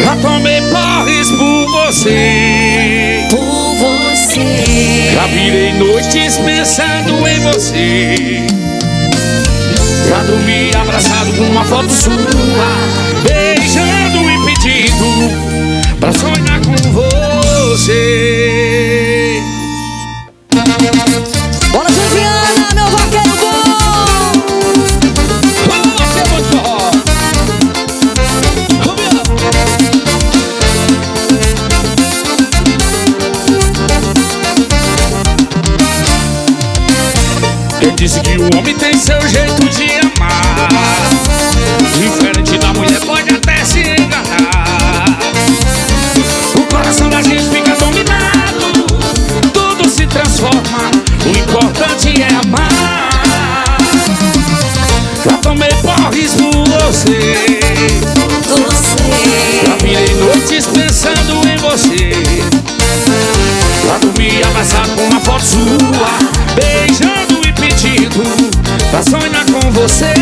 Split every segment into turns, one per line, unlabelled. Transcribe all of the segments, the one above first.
Já tomei porres por você.
Por você.
Já virei noites pensando em você. Já dormi abraçado com uma foto sua, beijando e pedindo pra sonhar com você.
Bora, Juliana, meu vaqueiro bom.
Você é muito forró. Quem disse que o homem tem seu jeito de amar? Diferente da mulher pode até se enganar. O coração da gente fica dominado, tudo se transforma, o importante é amar. Já tomei porres por você. Já virei noites pensando em você. Já dormi abraçado com uma foto sua, beijando e pedindo pra sonhar com você.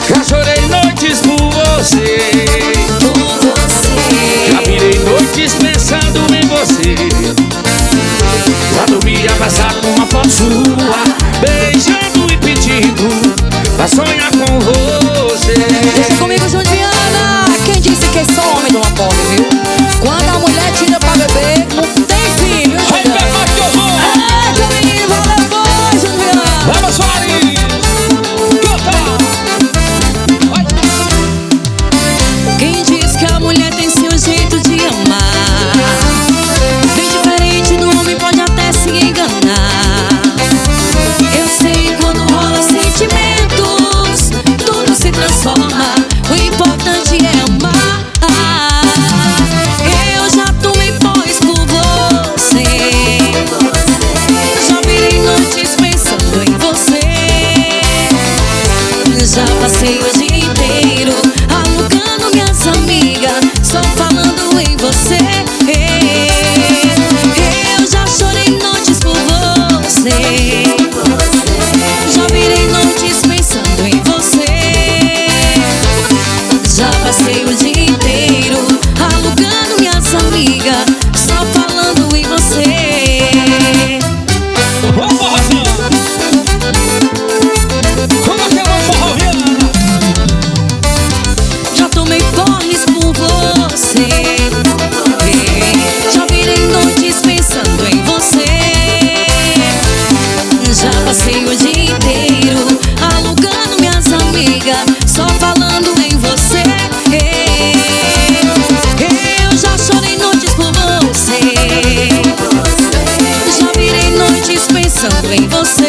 Já chorei noites por você. Já virei noites pensando em você. Já dormi abraçado com uma foto sua, beijando e pedindo pra sonhar com você.
Deixa comigo, Juliana. Quem disse que só homem não pobre, viu? Quando a mulher tira pra beber, não tem filho, Juliana. Juliana, valeu, Juliana.
Vamos, Soares!
Quem diz que a mulher tem seu jeito de amar? Bem diferente do homem, pode até se enganar. Eu sei quando rola sentimentos, tudo se transforma, o importante é amar. Eu já tomei pós por você. Já virei noites pensando em você. Já passei o dia inteiro alugando minhas amigas, só falando em você. Eu já chorei noites por você. Já virei noites pensando em você. Já passei o dia inteiro alugando minhas amigas, só falando em você. Já tomei porres por você. Já virei noites pensando em você. Já passei o dia inteiro alugando minhas amigas, só falando em você. Eu já chorei noites por você. Já virei noites pensando em você.